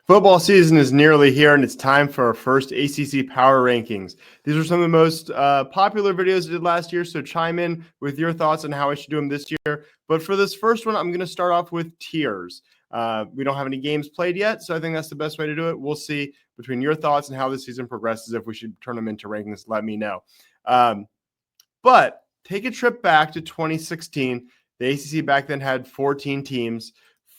Football season is nearly here, and it's time for our first ACC Power Rankings. These are some of the most popular videos I did last year, so chime in with your thoughts on how I should do them this year. But for this first one, I'm going to start off with tiers. We don't have any games played yet, so I think that's the best way to do it. We'll see between your thoughts and how the season progresses. If we should turn them into rankings, let me know. But take a trip back to 2016. The ACC back then had 14 teams.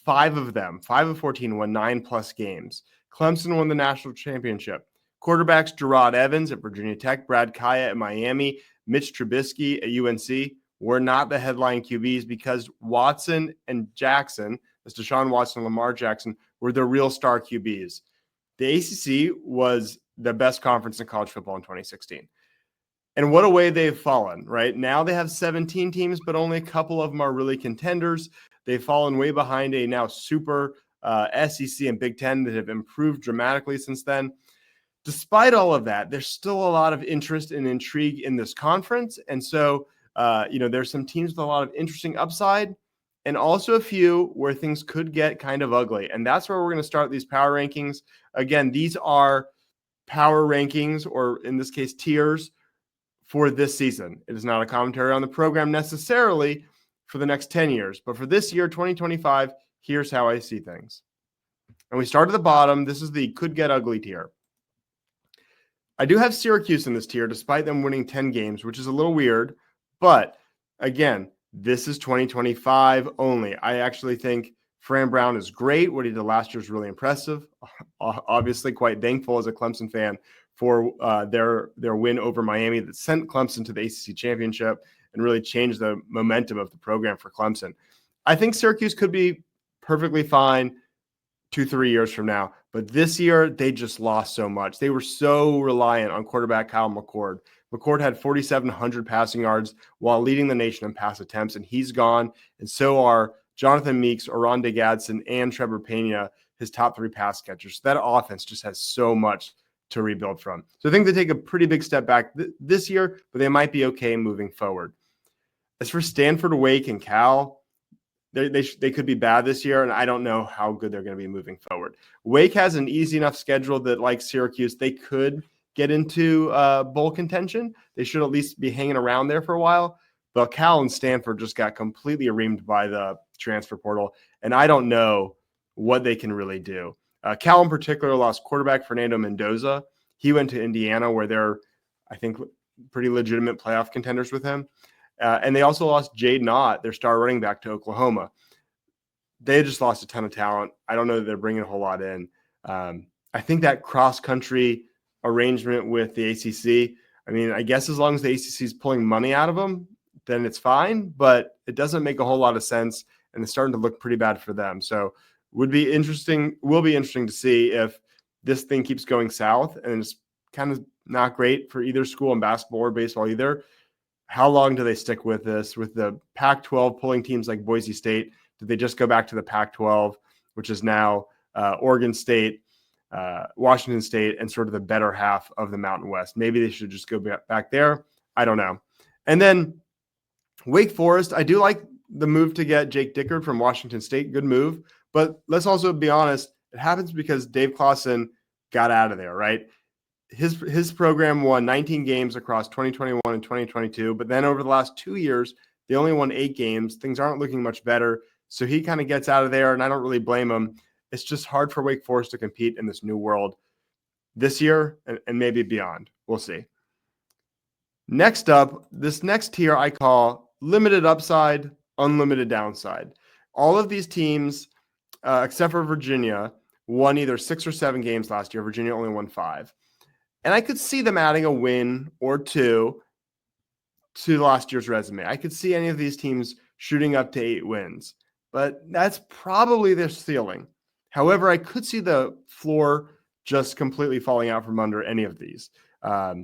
5 of 14, won 9+ games. Clemson won the national championship. Quarterbacks Gerard Evans at Virginia Tech, Brad Kaya at Miami, Mitch Trubisky at UNC were not the headline QBs because Watson and Jackson, as Deshaun Watson and Lamar Jackson, were the real star QBs. The ACC was the best conference in college football in 2016. And what a way they've fallen, right? Now they have 17 teams, but only a couple of them are really contenders. They've fallen way behind a now super SEC and Big Ten that have improved dramatically since then. Despite all of that, there's still a lot of interest and intrigue in this conference. And so, there's some teams with a lot of interesting upside and also a few where things could get kind of ugly. And that's where we're going to start these power rankings. Again, these are power rankings, or in this case, tiers for this season. It is not a commentary on the program necessarily for the next 10 years. But for this year, 2025, here's how I see things. And we start at the bottom. This is the could get ugly tier. I do have Syracuse in this tier, despite them winning 10 games, which is a little weird. But again, this is 2025 only. I actually think Fran Brown is great. What he did last year is really impressive. Obviously, quite thankful as a Clemson fan for their win over Miami that sent Clemson to the ACC championship and really changed the momentum of the program for Clemson. I think Syracuse could be perfectly fine 2-3 years from now, but this year they just lost so much. They were so reliant on quarterback Kyle McCord. McCord had 4,700 passing yards while leading the nation in pass attempts, and he's gone, and so are Jonathan Meeks, Oronde Gadsden, and Trevor Pena, his top 3 pass catchers. That offense just has so much to rebuild from. So I think they take a pretty big step back this year, but they might be okay moving forward. As for Stanford, Wake, and Cal, they could be bad this year, and I don't know how good they're going to be moving forward. Wake has an easy enough schedule that, like Syracuse, they could get into bowl contention. They should at least be hanging around there for a while. But Cal and Stanford just got completely reamed by the transfer portal, and I don't know what they can really do. Cal in particular lost quarterback Fernando Mendoza. He went to Indiana, where they're, I think, pretty legitimate playoff contenders with him. And they also lost Jade Knott, their star running back, to Oklahoma. They just lost a ton of talent. I don't know that they're bringing a whole lot in. I think that cross-country arrangement with the ACC, I mean, I guess as long as the ACC is pulling money out of them, then it's fine. But it doesn't make a whole lot of sense, and it's starting to look pretty bad for them. So will be interesting to see if this thing keeps going south, and it's kind of not great for either school in basketball or baseball either. How long do they stick with this? With the Pac-12 pulling teams like Boise State, did they just go back to the Pac-12, which is now Oregon State, Washington State, and sort of the better half of the Mountain West? Maybe they should just go back there. I don't know. And then Wake Forest, I do like the move to get Jake Dickard from Washington State. Good move. But let's also be honest, it happens because Dave Clawson got out of there, right? His program won 19 games across 2021 and 2022, but then over the last 2 years, they only won 8 games. Things aren't looking much better, so he kind of gets out of there, and I don't really blame him. It's just hard for Wake Forest to compete in this new world this year and maybe beyond. We'll see. Next up, this next tier I call limited upside, unlimited downside. All of these teams, except for Virginia, won either 6 or 7 games last year. Virginia only won 5. And I could see them adding a win or 2 to last year's resume. I could see any of these teams shooting up to 8 wins, but that's probably their ceiling. However, I could see the floor just completely falling out from under any of these. I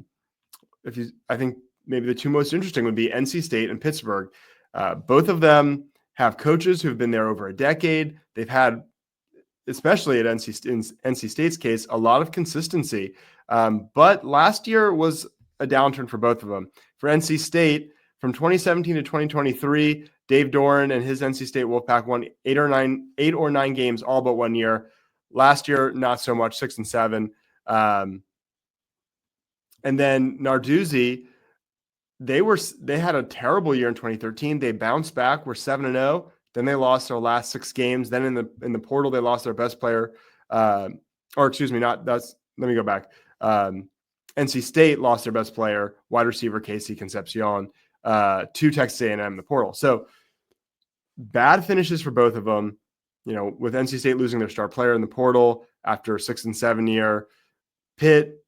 think maybe the 2 most interesting would be NC State and Pittsburgh. Both of them have coaches who've been there over a decade. They've had, especially at NC State's case, a lot of consistency. But last year was a downturn for both of them. For NC State, from 2017 to 2023, Dave Doran and his NC State Wolfpack won 8 or 9 games all but 1 year. Last year, not so much, 6-7. And then Narduzzi, they had a terrible year in 2013. They bounced back, were 7-0. Then they lost their last 6 games. Then in the portal, they lost their best player. Let me go back. NC State lost their best player, wide receiver Casey Concepcion, to Texas A&M in the portal. So bad finishes for both of them. With NC State losing their star player in the portal after a 6-7 year. Pitt,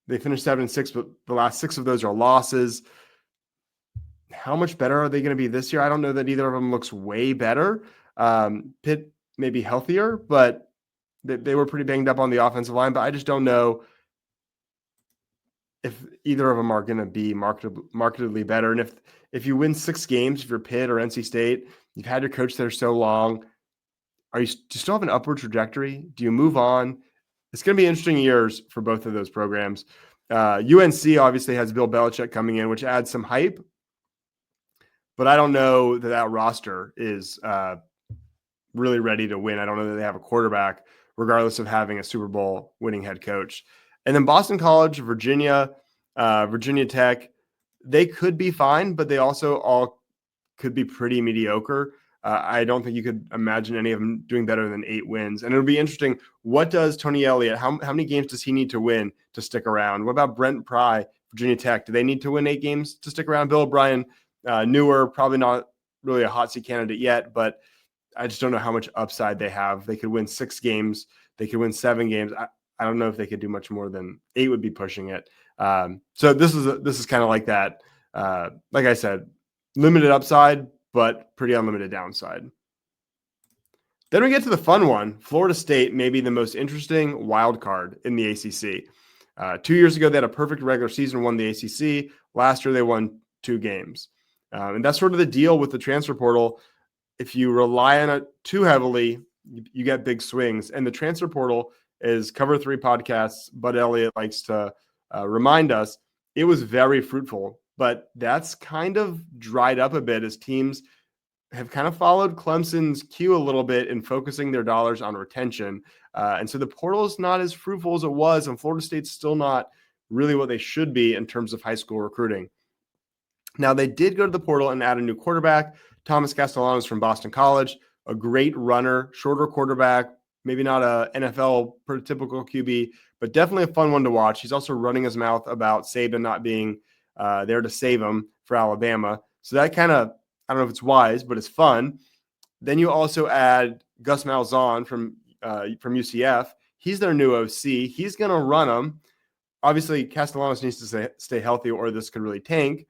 they finished 7-6, but the last 6 of those are losses. How much better are they going to be this year? I don't know that either of them looks way better. Pitt may be healthier, but they were pretty banged up on the offensive line. But I just don't know if either of them are going to be markedly better. And if you win 6 games, if you're Pitt or NC State, you've had your coach there so long, do you still have an upward trajectory? Do you move on? It's going to be interesting years for both of those programs. UNC obviously has Bill Belichick coming in, which adds some hype. But I don't know that roster is really ready to win. I don't know that they have a quarterback, regardless of having a Super Bowl winning head coach. And then Boston College, Virginia, Virginia Tech, they could be fine, but they also all could be pretty mediocre. I don't think you could imagine any of them doing better than 8 wins. And it'll be interesting. What does Tony Elliott, how many games does he need to win to stick around? What about Brent Pry, Virginia Tech? Do they need to win 8 games to stick around? Bill O'Brien, newer, probably not really a hot seat candidate yet, but I just don't know how much upside they have. They could win 6 games. They could win 7 games. I don't know if they could do much more than 8 would be pushing it. So this is kind of like that. Like I said, limited upside, but pretty unlimited downside. Then we get to the fun one. Florida State may be the most interesting wild card in the ACC. 2 years ago, they had a perfect regular season, won the ACC. Last year, they won 2 games. And that's sort of the deal with the transfer portal. If you rely on it too heavily, you get big swings. And the transfer portal is Cover 3 podcasts. Bud Elliott likes to remind us it was very fruitful. But that's kind of dried up a bit as teams have kind of followed Clemson's cue a little bit in focusing their dollars on retention. And so the portal is not as fruitful as it was, and Florida State's still not really what they should be in terms of high school recruiting. Now, they did go to the portal and add a new quarterback. Thomas Castellanos from Boston College, a great runner, shorter quarterback, maybe not a NFL prototypical QB, but definitely a fun one to watch. He's also running his mouth about Saban not being there to save him for Alabama. So that kind of, I don't know if it's wise, but it's fun. Then you also add Gus Malzahn from UCF. He's their new OC. He's going to run them. Obviously, Castellanos needs to stay healthy or this could really tank.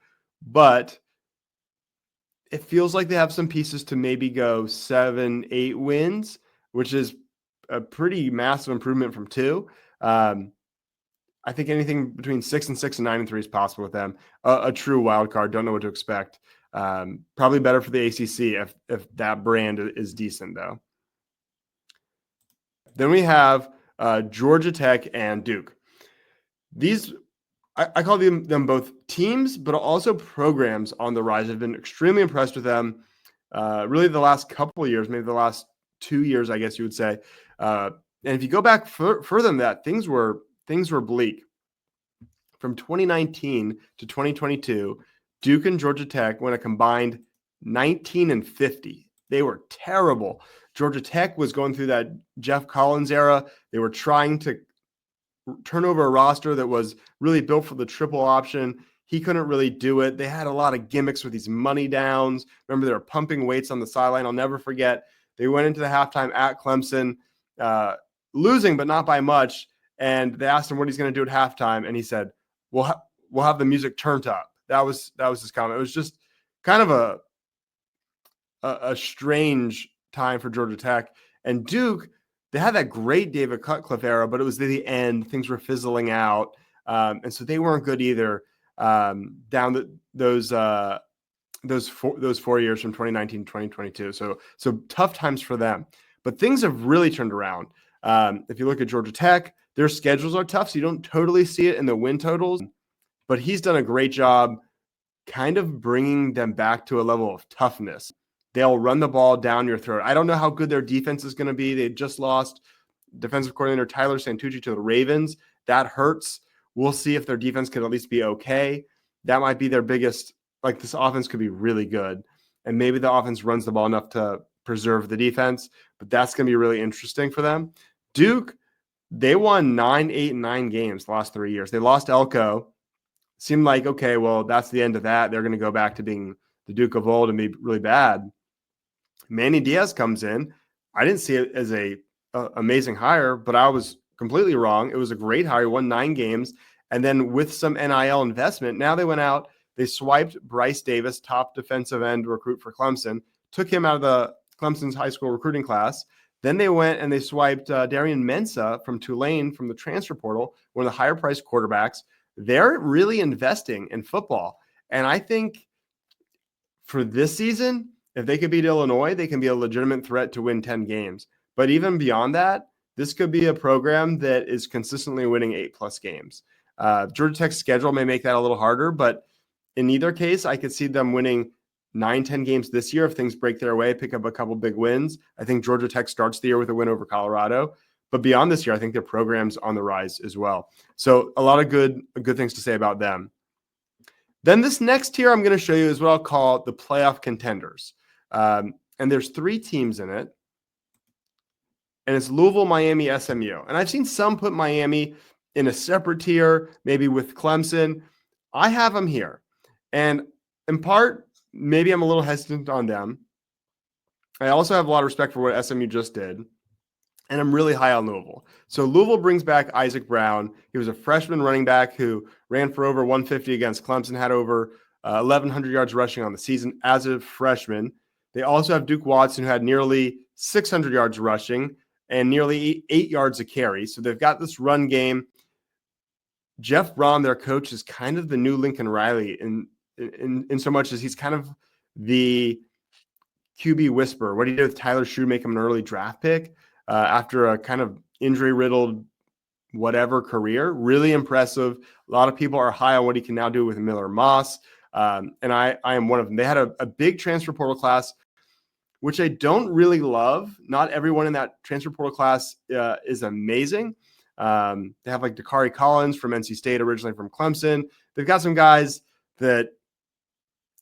But it feels like they have some pieces to maybe go 7-8 wins, which is a pretty massive improvement from 2. I think anything between 6-6 and 9-3 is possible with them. A true wild card. Don't know what to expect. Probably better for the ACC if that brand is decent, though. Then we have Georgia Tech and Duke. These, I call them both teams, but also programs on the rise. I've been extremely impressed with them. Really, the last couple of years, maybe the last 2 years, I guess you would say. And if you go back further than that, things were bleak. From 2019 to 2022, Duke and Georgia Tech went a combined 19-50. They were terrible. Georgia Tech was going through that Jeff Collins era. They were trying to turn over a roster that was really built for the triple option. He couldn't really do it. They had a lot of gimmicks with these money downs. Remember, they were pumping weights on the sideline. I'll never forget. They went into the halftime at Clemson, losing, but not by much. And they asked him what he's going to do at halftime. And he said, we'll have the music turned up. That was his comment. It was just kind of a strange time for Georgia Tech. And Duke, they had that great David Cutcliffe era, but it was the end. Things were fizzling out. And so they weren't good either down those 4 years from 2019 to 2022. So tough times for them. But things have really turned around. If you look at Georgia Tech, their schedules are tough, so you don't totally see it in the win totals. But he's done a great job kind of bringing them back to a level of toughness. They'll run the ball down your throat. I don't know how good their defense is going to be. They just lost defensive coordinator Tyler Santucci to the Ravens. That hurts. We'll see if their defense can at least be okay. That might be their biggest, like this offense could be really good. And maybe the offense runs the ball enough to preserve the defense, but that's going to be really interesting for them. Duke, they won 9, 8, and 9 games the last 3 years. They lost Elko. Seemed like, okay, well, that's the end of that. They're going to go back to being the Duke of old and be really bad. Manny Diaz comes in. I didn't see it as a amazing hire, but I was completely wrong. It was a great hire. He won 9 games. And then with some NIL investment, now they went out, they swiped Bryce Davis, top defensive end recruit for Clemson, took him out of the Clemson's high school recruiting class. Then they went and they swiped Darian Mensah from Tulane from the transfer portal, one of the higher priced quarterbacks. They're really investing in football. And I think for this season, if they could beat Illinois, they can be a legitimate threat to win 10 games. But even beyond that, this could be a program that is consistently winning 8+ games. Georgia Tech's schedule may make that a little harder, but in either case, I could see them winning 9, 10 games this year if things break their way, pick up a couple big wins. I think Georgia Tech starts the year with a win over Colorado. But beyond this year, I think their program's on the rise as well. So a lot of good things to say about them. Then this next tier I'm going to show you is what I'll call the playoff contenders. And there's 3 teams in it. And it's Louisville, Miami, SMU. And I've seen some put Miami in a separate tier, maybe with Clemson. I have them here. And in part, maybe I'm a little hesitant on them. I also have a lot of respect for what SMU just did. And I'm really high on Louisville. So Louisville brings back Isaac Brown. He was a freshman running back who ran for over 150 against Clemson, had over 1,100 yards rushing on the season as a freshman. They also have Duke Watson, who had nearly 600 yards rushing and nearly 8 yards a carry. So they've got this run game. Jeff Brom, their coach, is kind of the new Lincoln Riley in so much as he's kind of the QB whisperer. What he did with Tyler Shue, make him an early draft pick after a kind of injury-riddled whatever career. Really impressive. A lot of people are high on what he can now do with Miller Moss. And I am one of them. They had a big transfer portal class, which I don't really love. Not everyone in that transfer portal class is amazing. They have like Dakari Collins from NC State, originally from Clemson. They've got some guys that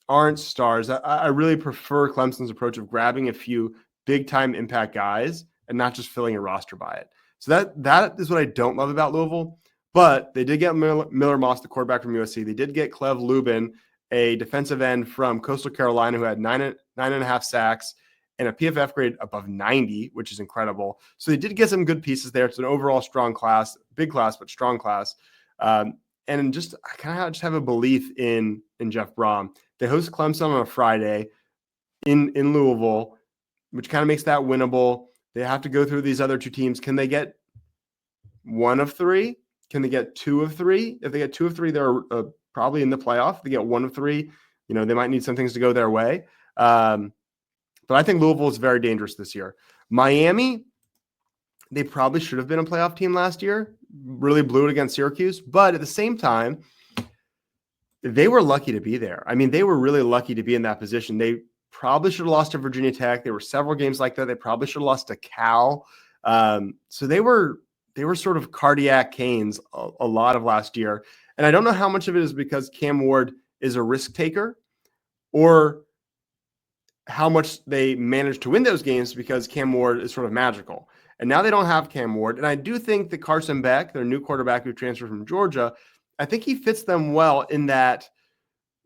aren't stars. I really prefer Clemson's approach of grabbing a few big-time impact guys and not just filling a roster by it. So that is what I don't love about Louisville. But they did get Miller Moss, the quarterback from USC. They did get Clev Lubin, a defensive end from Coastal Carolina, who had 9.5 sacks and a PFF grade above 90, which is incredible. So they did get some good pieces there. It's an overall strong class, big class, but strong class. And just I kind of just have a belief in Jeff Brom. They host Clemson on a Friday in Louisville, which kind of makes that winnable. They have to go through these other 2 teams. Can they get 1 of 3? Can they get 2 of 3? If they get 2 of 3, they're probably in the playoff. If they get 1 of 3, they might need some things to go their way. But I think Louisville is very dangerous this year. Miami, they probably should have been a playoff team last year. Really blew it against Syracuse. But at the same time, they were lucky to be there. I mean, they were really lucky to be in that position. They probably should have lost to Virginia Tech. There were several games like that. They probably should have lost to Cal. So they were sort of cardiac canes a lot of last year. And I don't know how much of it is because Cam Ward is a risk taker or how much they managed to win those games because Cam Ward is sort of magical. And now they don't have Cam Ward. And I do think that Carson Beck, their new quarterback who transferred from Georgia, I think he fits them well in that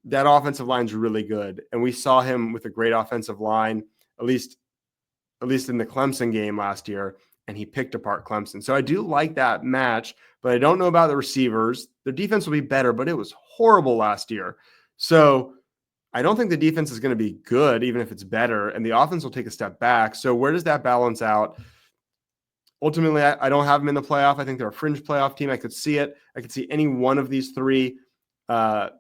offensive line is really good. And we saw him with a great offensive line, at least in the Clemson game last year, and he picked apart Clemson. So I do like that match, but I don't know about the receivers. Their defense will be better, but it was horrible last year. So I don't think the defense is going to be good, even if it's better, and the offense will take a step back. So where does that balance out? Ultimately, I don't have them in the playoff. I think they're a fringe playoff team. I could see it. I could see any one of these 3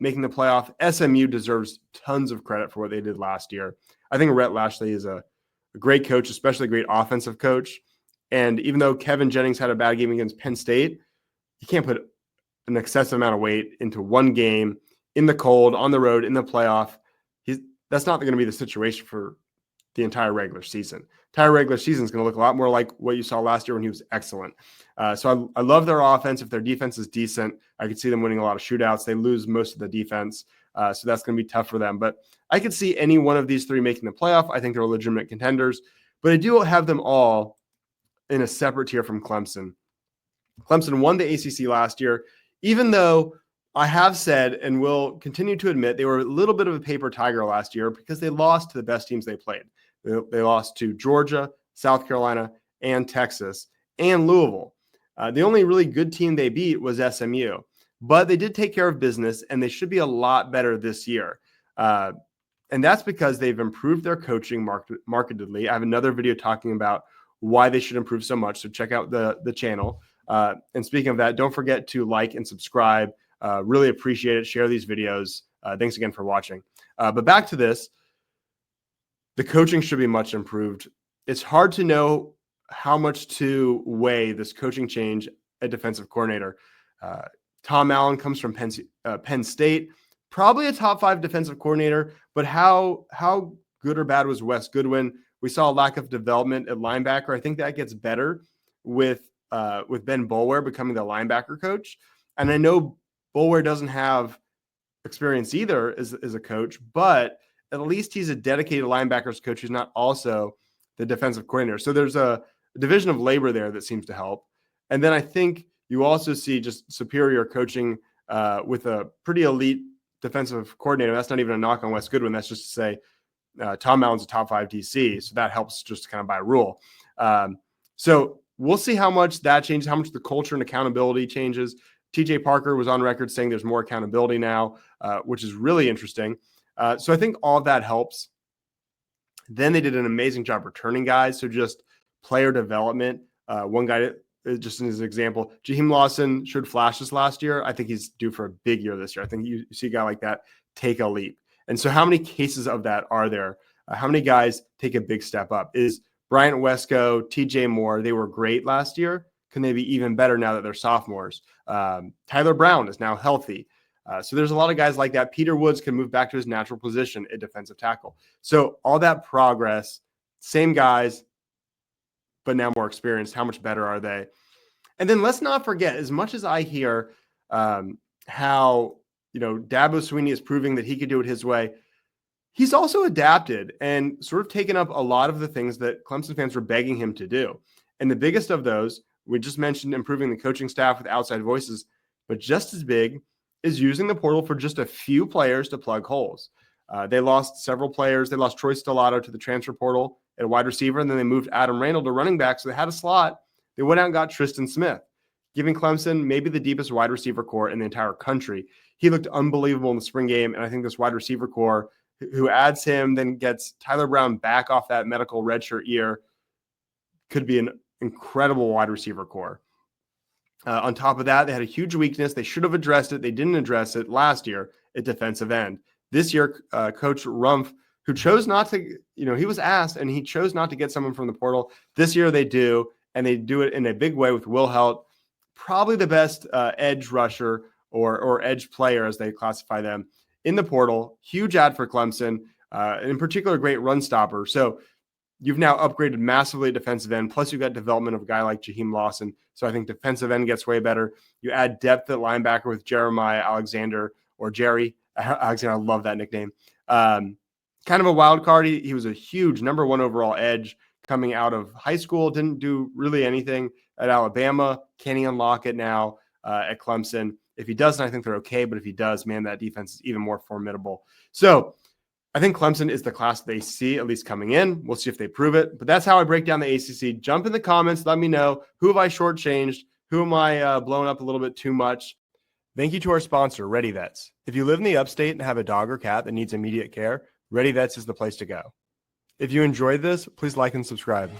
making the playoff. SMU deserves tons of credit for what they did last year. I think Rhett Lashley is a great coach, especially a great offensive coach. And even though Kevin Jennings had a bad game against Penn State, you can't put an excessive amount of weight into one game in the cold, on the road, in the playoff. That's not going to be the situation for the entire regular season. Entire regular season is going to look a lot more like what you saw last year when he was excellent. So I love their offense. If their defense is decent, I could see them winning a lot of shootouts. They lose most of the defense, so that's going to be tough for them. But I could see any one of these three making the playoff. I think they're legitimate contenders, but I do have them all in a separate tier from Clemson. Clemson won the ACC last year, even though I have said and will continue to admit they were a little bit of a paper tiger last year because they lost to the best teams they played. They lost to Georgia, South Carolina, and Texas, and Louisville. The only really good team they beat was SMU, but they did take care of business, and they should be a lot better this year. And that's because they've improved their coaching markedly. I have another video talking about why they should improve so much, so check out the channel. And speaking of that, don't forget to like and subscribe. Really appreciate it. Share these videos. Thanks again for watching. But back to this. The coaching should be much improved. It's hard to know how much to weigh this coaching change at defensive coordinator. Tom Allen comes from Penn State, probably a top 5 defensive coordinator, but how good or bad was Wes Goodwin? We saw a lack of development at linebacker. I think that gets better with Ben Boulware becoming the linebacker coach. And I know Boulware doesn't have experience either as a coach, but at least he's a dedicated linebackers coach who's not also the defensive coordinator. So there's a division of labor there that seems to help. And then I think you also see just superior coaching with a pretty elite defensive coordinator. That's not even a knock on Wes Goodwin. That's just to say Tom Allen's a top 5 DC. So that helps just kind of by rule. So we'll see how much that changes, how much the culture and accountability changes. TJ Parker was on record saying there's more accountability now, which is really interesting. So I think all of that helps. Then they did an amazing job returning guys. So just player development. One guy, just as an example, Jaheim Lawson showed flashes last year. I think he's due for a big year this year. I think you see a guy like that take a leap. And so how many cases of that are there? How many guys take a big step up? Is Bryant Wesco, TJ Moore, they were great last year. Can they be even better now that they're sophomores? Tyler Brown is now healthy. So there's a lot of guys like that. Peter Woods can move back to his natural position at defensive tackle. So all that progress, same guys, but now more experienced. How much better are they? And then let's not forget, as much as I hear how, Dabo Swinney is proving that he could do it his way, he's also adapted and sort of taken up a lot of the things that Clemson fans were begging him to do. And the biggest of those, we just mentioned improving the coaching staff with outside voices, but just as big is using the portal for just a few players to plug holes. They lost several players. They lost Troy Stellato to the transfer portal at a wide receiver, and then they moved Adam Randall to running back, so they had a slot. They went out and got Tristan Smith, giving Clemson maybe the deepest wide receiver core in the entire country. He looked unbelievable in the spring game, and I think this wide receiver core, who adds him, then gets Tyler Brown back off that medical redshirt year, could be an incredible wide receiver core. On top of that, they had a huge weakness. They should have addressed it. They didn't address it last year at defensive end. This year, Coach Rumpf, who chose not to, he was asked and he chose not to get someone from the portal. This year they do, and they do it in a big way with Will Helt, probably the best edge rusher or edge player, as they classify them, in the portal. Huge ad for Clemson, and in particular, great run stopper. So you've now upgraded massively at defensive end, plus you've got development of a guy like Jaheim Lawson. So I think defensive end gets way better. You add depth at linebacker with Jeremiah Alexander, or Jerry Alexander. I love that nickname. Kind of a wild card. He was a huge number 1 overall edge coming out of high school. Didn't do really anything at Alabama. Can he unlock it now at Clemson? If he doesn't, I think they're okay. But if he does, man, that defense is even more formidable. So I think Clemson is the class they see, at least coming in. We'll see if they prove it. But that's how I break down the ACC. Jump in the comments. Let me know, who have I shortchanged? Who am I blowing up a little bit too much? Thank you to our sponsor, Ready Vets. If you live in the upstate and have a dog or cat that needs immediate care, Ready Vets is the place to go. If you enjoyed this, please like and subscribe.